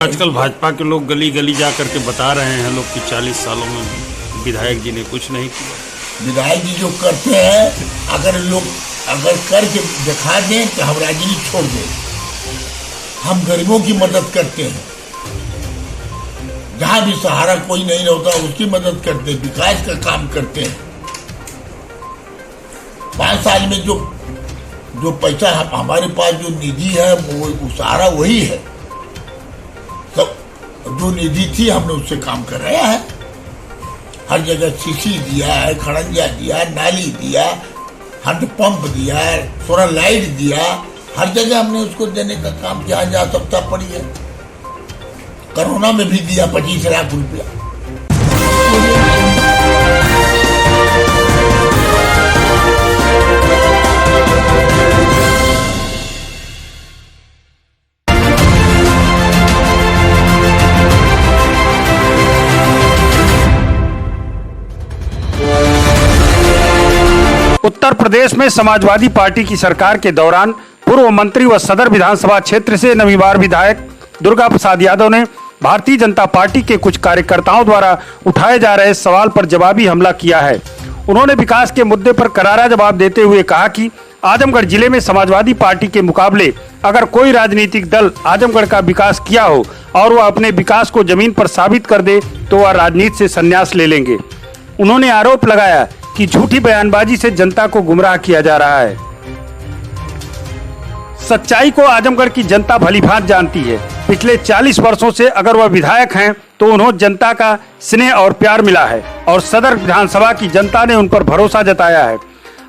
आजकल भाजपा के लोग गली गली जा करके बता रहे हैं लोग कि 40 सालों में विधायक जी ने कुछ नहीं किया। विधायक जी जो करते हैं, अगर करके दिखा दें तो हम राजनीति छोड़ दें। हम गरीबों की मदद करते हैं, जहां भी सहारा कोई नहीं होता उसकी मदद करते हैं, विकास का काम करते हैं। 5 साल में जो पैसा हमारे पास जो निधि है वो सहारा वही है। सब जो निधि थी हमने उससे काम कराया है। हर जगह सीसी दिया है, खड़ंजा दिया, नाली दिया, हैंडपंप दिया है, सोलर लाइट दिया। हर जगह हमने उसको देने का काम किया। जा सकता पड़ी है, कोरोना में भी दिया 25 लाख रुपया। उत्तर प्रदेश में समाजवादी पार्टी की सरकार के दौरान पूर्व मंत्री व सदर विधानसभा क्षेत्र से नवीवार विधायक दुर्गा प्रसाद यादव ने भारतीय जनता पार्टी के कुछ कार्यकर्ताओं द्वारा उठाए जा रहे सवाल पर जवाबी हमला किया है। उन्होंने विकास के मुद्दे पर करारा जवाब देते हुए कहा कि आजमगढ़ जिले में समाजवादी पार्टी के मुकाबले अगर कोई राजनीतिक दल आजमगढ़ का विकास किया हो और वह अपने विकास को जमीन पर साबित कर दे तो वह राजनीति से संन्यास ले लेंगे। उन्होंने आरोप लगाया कि झूठी बयानबाजी से जनता को गुमराह किया जा रहा है। सच्चाई को आजमगढ़ की जनता भलीभांति जानती है। पिछले 40 वर्षों से अगर वह विधायक हैं तो उन्हें जनता का स्नेह और प्यार मिला है और सदर विधानसभा की जनता ने उन पर भरोसा जताया है।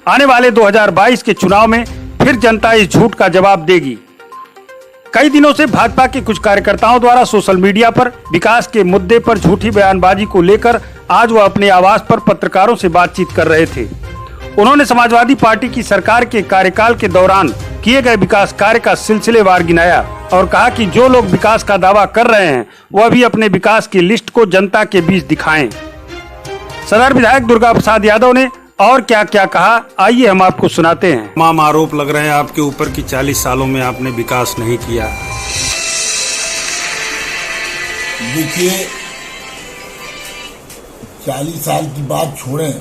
आने वाले 2022 के चुनाव में फिर जनता इस झूठ का जवाब देगी। कई दिनों से भाजपा के कुछ कार्यकर्ताओं द्वारा सोशल मीडिया पर विकास के मुद्दे पर झूठी बयानबाजी को लेकर आज वह अपने आवास पर पत्रकारों से बातचीत कर रहे थे। उन्होंने समाजवादी पार्टी की सरकार के कार्यकाल के दौरान किए गए विकास कार्य का सिलसिलेवार गिनाया और कहा कि जो लोग विकास का दावा कर रहे हैं वह भी अपने विकास की लिस्ट को जनता के बीच दिखाएं। सदर विधायक दुर्गा प्रसाद यादव ने और क्या क्या कहा, आइए हम आपको सुनाते हैं। तमाम आरोप लग रहे हैं आपके ऊपर कि 40 सालों में आपने विकास नहीं किया। देखिए, 40 साल की बात छोड़ें,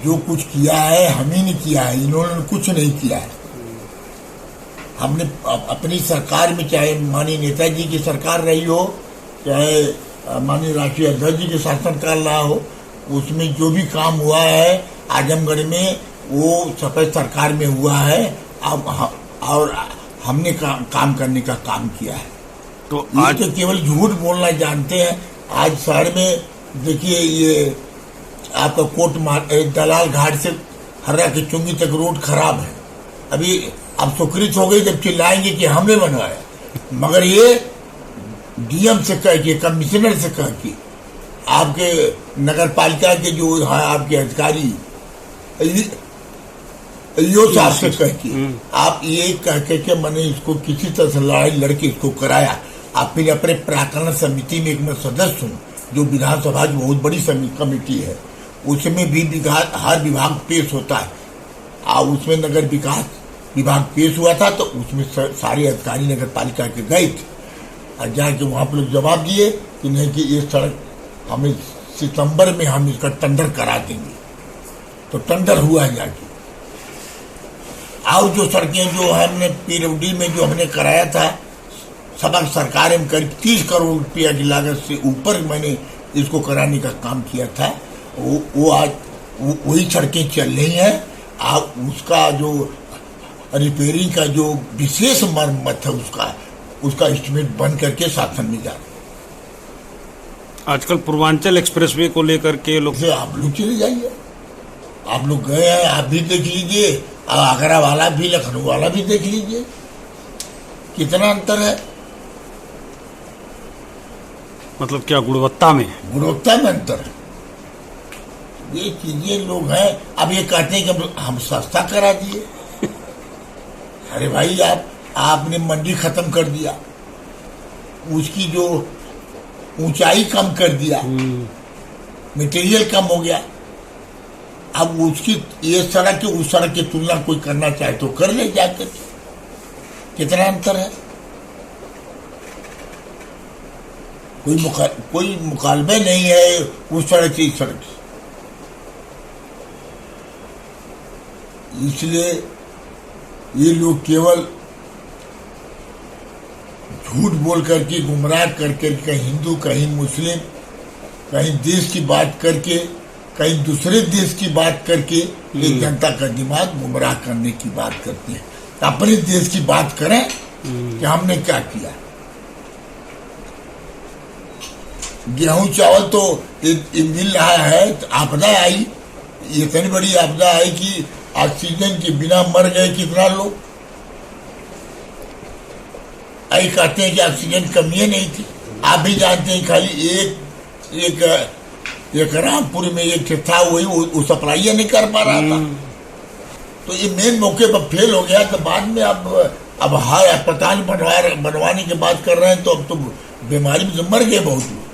जो कुछ किया है हम ही ने किया है, इन्होंने कुछ नहीं किया है। हमने अपनी सरकार में, चाहे माननीय नेताजी की सरकार रही हो, चाहे माननीय राष्ट्रीय अध्यक्ष जी के शासनकाल रहा हो, उसमें जो भी काम हुआ है आजमगढ़ में वो सफेद सरकार में हुआ है। और हमने काम करने का काम किया है। तो आज तो केवल झूठ बोलना जानते हैं। आज शहर में देखिए, ये आपका कोट दलाल घाट से हर्रा की चुंगी तक रोड खराब है। अभी अब सुकृत हो गई जब चिल्लाएंगे कि हमने बनवाया, मगर ये डीएम से कह के, कमिश्नर से कह के, आपके नगर पालिका के जो है आपके अधिकारी यो साहब से कह के, आप ये कह के मैंने इसको किसी तरह से लड़ाई लड़के इसको कराया। आप फिर अपने प्राकलन समिति में एक मैं सदस्य हूँ, जो विधानसभा की बहुत बड़ी कमेटी है, उसमें भी हर विभाग पेश होता है। और उसमें नगर विकास विभाग पेश हुआ था तो उसमें सारे अधिकारी नगर पालिका के गए थे और जाके वहां पर लोग जवाब दिए कि नहीं कि ये सड़क हमें सितंबर में हम इसका टेंडर करा देंगे। तो टेंडर हुआ जाके। और जो सड़कें जो हमने पीडब्ल्यूडी में जो हमने कराया था, सबक सरकार में करीब 30 करोड़ रुपया की लागत से ऊपर मैंने इसको कराने का काम किया था। वो आज वही सड़कें चल रही हैं। आप उसका जो रिपेयरिंग का जो विशेष मरम्मत है उसका एस्टिमेट बन करके शासन में जा रहा है। आजकल पूर्वांचल एक्सप्रेसवे को लेकर के लोग, आप लोग चले जाइए, आप लोग गए हैं, आप भी देख लीजिए, आगरा वाला भी, लखनऊ वाला भी देख लीजिए, कितना अंतर है। मतलब क्या गुणवत्ता में अंतर है। ये चीजें लोग हैं। अब ये कहते हैं कि हम सस्ता करा दिए। अरे भाई, आपने मंडी खत्म कर दिया, उसकी जो ऊंचाई कम कर दिया, मटेरियल कम हो गया। अब उसकी ये सड़क की उस सड़क की तुलना कोई करना चाहे तो कर ले जाकर, कितना अंतर है। कोई मुकालबे नहीं है उस सड़क से इस सड़क से। इसलिए ये लोग केवल झूठ बोल करके, गुमराह करके, कहीं हिंदू कहीं मुस्लिम, कहीं देश की बात करके, कहीं दूसरे देश की बात करके एक जनता का दिमाग गुमराह करने की बात करते हैं। अपने देश की बात करें कि हमने क्या किया। गेहूं चावल तो मिल रहा है, तो आपदा आई, इतनी बड़ी आपदा आई कि ऑक्सीजन के बिना मर गए कितना लोग। आई कहते हैं कि ऑक्सीजन कमी नहीं थी। आप भी जानते हैं खाली एक रामपुर में एक था, वही वो सप्लाई नहीं कर पा रहा था। तो ये मेन मौके पर फेल हो गया। तो बाद में अब हर अस्पताल बनवाने की बात कर रहे हैं, तो अब तो बीमारी में मर गए बहुत लोग।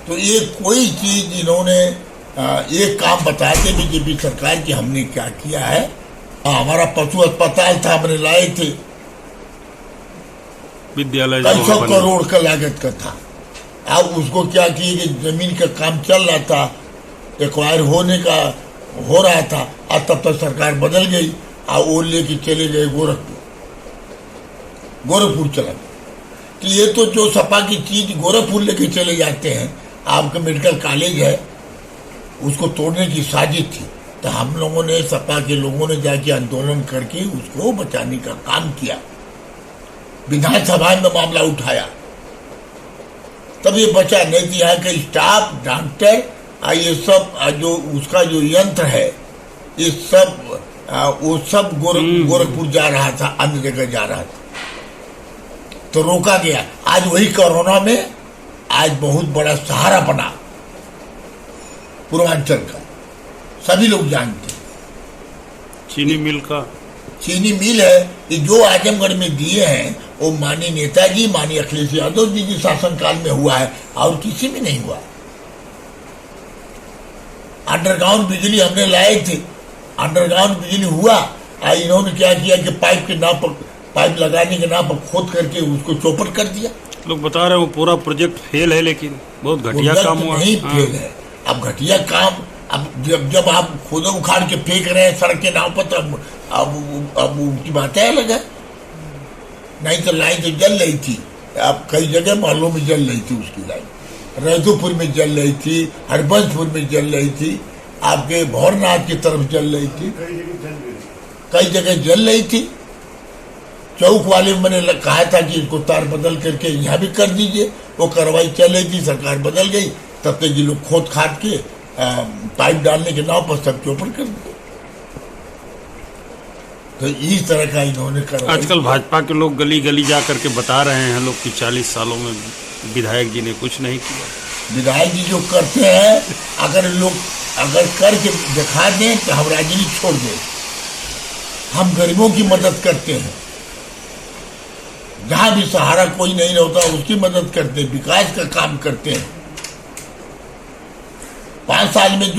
तो ये कोई चीज इन्होंने एक काम बताते बीजेपी सरकार की हमने क्या किया है। हमारा पशु अस्पताल था, हमने लाए थे, विद्यालय 200 करोड़ का लागत का था। अब उसको क्या किए कि जमीन का काम चल रहा था, एक्वायर हो रहा था, और तब तक सरकार बदल गई और वो लेके चले गए गोरखपुर चला गया। कि ये तो जो सपा की चीज गोरखपुर लेके चले जाते हैं, आपका मेडिकल कॉलेज है, उसको तोड़ने की साजिश थी। तो हम लोगों ने, सपा के लोगों ने जाके आंदोलन करके उसको बचाने का काम किया, विधानसभा में मामला उठाया, तब ये बचा। नहीं तो यहाँ के स्टाफ, डॉक्टर, ये सब जो उसका जो यंत्र है, ये सब वो सब गोरखपुर जा रहा था, अन्य जगह जा रहा था, तो रोका गया। आज वही कोरोना में आज बहुत बड़ा सहारा बना पूर्वांचल का, सभी लोग जानते हैं। चीनी मिल है, ये जो आजमगढ़ में दिए हैं वो माननीय नेताजी, माननीय अखिलेश यादव जी के शासनकाल में हुआ है, और किसी में नहीं हुआ। अंडरग्राउंड बिजली हमने लाए थे, अंडरग्राउंड बिजली हुआ, इन्होंने क्या किया कि पाइप लगाने के नाम पर खोद करके उसको चौपट कर दिया। लोग बता रहे हैं वो पूरा प्रोजेक्ट फेल है, लेकिन बहुत घटिया काम हुआ। नहीं फेल है, अब घटिया काम, अब जब आप खुद उखाड़ के फेंक रहे हैं सड़क के नाम पर, तो अब उनकी बातें अलग है। नहीं तो लाइन तो जल रही थी, अब कई जगह मोहल्लों में जल रही थी उसकी लाइन, रैदुपुर में जल रही थी, हरबंसपुर में जल रही थी, आपके भौरनाथ की तरफ जल रही थी, कई जगह जल रही थी। चौक वाले मैंने कहा था कि इसको तार बदल करके यहाँ भी कर दीजिए, वो कार्रवाई चल रही थी, सरकार बदल गई, तब तक ये लोग खोद खाद के पाइप डालने के नाम पर सब चौपट कर दिए। तो इस तरह का इन्होंने कर। आजकल भाजपा के लोग गली गली जा करके बता रहे हैं लोग कि 40 सालों में विधायक जी ने कुछ नहीं किया। विधायक जी जो करते हैं, अगर करके दिखा दें तो हम राजनीति छोड़ दें। हम गरीबों की मदद करते हैं, जहां भी सहारा कोई नहीं होता उसकी मदद करते हैं, विकास का काम करते हैं। 5 साल में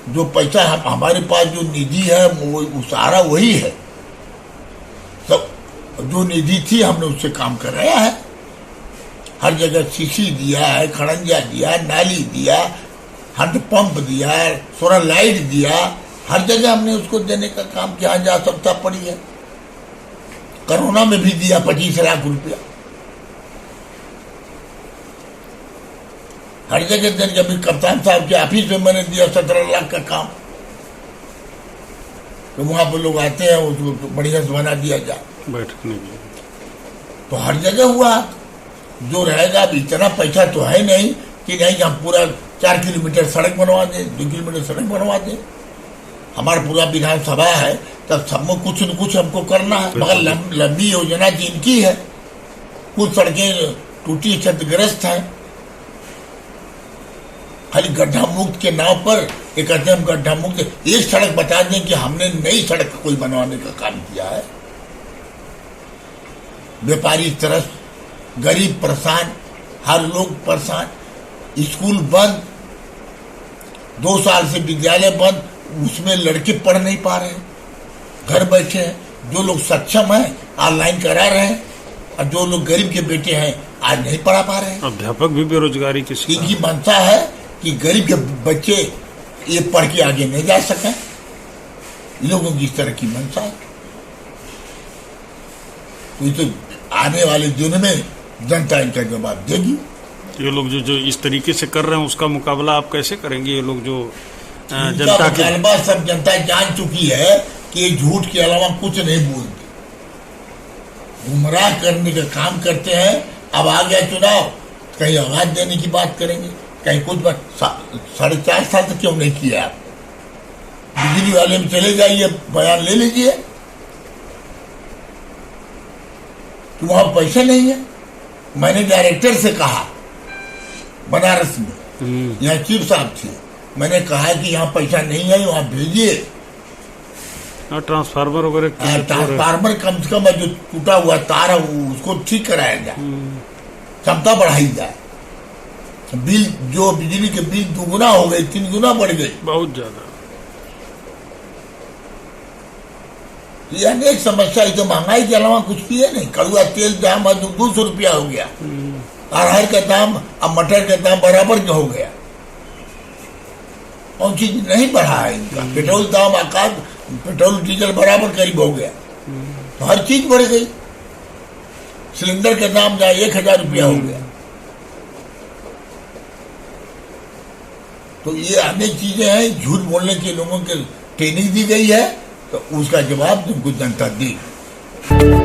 जो पैसा हमारे पास जो निधि है, वो सहारा वही है। सब जो निधि थी हमने उससे काम कराया है। हर जगह सीसी दिया है, खड़ंजा दिया, नाली दिया, हैंडपंप दिया, सोलर लाइट दिया, हर जगह हमने उसको देने का काम किया जहाँ आवश्यकता पड़ी है। कोरोना में भी दिया 25 लाख रुपया, हर जगह देने। अभी कप्तान साहब के ऑफिस में मैंने दिया 17 लाख का काम, तो वहां पर लोग आते हैं, उसको बढ़िया से बना दिया जाए, बैठने के। तो हर जगह हुआ। जो रहेगा, अब इतना पैसा तो है नहीं कि नहीं हम पूरा 4 किलोमीटर सड़क बनवा दें, 2 किलोमीटर सड़क बनवा दें। हमारा पूरा विधानसभा है, तब सब में कुछ न कुछ हमको करना है। मगर लंबी योजना जिनकी है, कुछ सड़कें टूटी क्षतिग्रस्त हैं, खाली गड्ढा मुक्त के नाव पर एक हम गड्ढा मुक्त। एक सड़क बता दें कि हमने नई सड़क कोई बनवाने का काम किया है। व्यापारी त्रस्त, गरीब परेशान, हर लोग परेशान, स्कूल बंद, 2 साल से विद्यालय बंद, उसमें लड़के पढ़ नहीं पा रहे हैं, घर बैठे हैं। जो लोग सक्षम हैं ऑनलाइन करा रहे हैं, और जो लोग गरीब के बेटे हैं आज नहीं पढ़ा पा रहे हैं। अध्यापक भी बेरोजगारी की शिकार। इनकी मंशा है कि गरीब के बच्चे ये पढ़ के आगे नहीं जा सकें। इन लोगों की इस तरह की मंशा है। तो ये तो आने वाले दिन में जनता इनका जवाब देगी। ये लोग जो इस तरीके से कर रहे हैं उसका मुकाबला आप कैसे करेंगे? ये लोग जो जनता जनता के मुकाबला सब जनता जान चुकी है कि ये झूठ के अलावा कुछ नहीं बोलते, गुमराह करने का काम करते हैं। अब आ गया चुनाव, कहीं आवाज देने की बात करेंगे, कहीं कुछ बात। 4.5 साल तक क्यों नहीं किया आप? बिजली वाले में चले जाइए, बयान ले लीजिए कि वहां पैसे नहीं है। मैंने डायरेक्टर से कहा बनारस में, यहाँ चीफ साहब थे, मैंने कहा कि यहाँ पैसा नहीं है, वहां भेजिए ट्रांसफार्मर वगैरह। ट्रांसफार्मर कम से कम जो टूटा हुआ तार है उसको ठीक कराया जाए, क्षमता बढ़ाई जाए। बिल जो बिजली के बिल 2 गुना हो गए, 3 गुना बढ़ गए, बहुत ज्यादा। ये अनेक समस्या। तो महंगाई के अलावा कुछ भी है नहीं। कड़ुआ तेल दाम 200 रुपया हो गया, अरहर का दाम अब मटर का दाम बराबर का हो गया। कौन चीज नहीं बढ़ा है इनका? पेट्रोल दाम आकाश, पेट्रोल डीजल बराबर करीब हो गया, तो हर चीज बढ़ गई। सिलेंडर का दाम जहाँ 1000 रुपया हो गया। तो ये अनेक चीजें हैं। झूठ बोलने के लोगों के ट्रेनिंग दी गई है, तो उसका जवाब तुमको जनता देगी।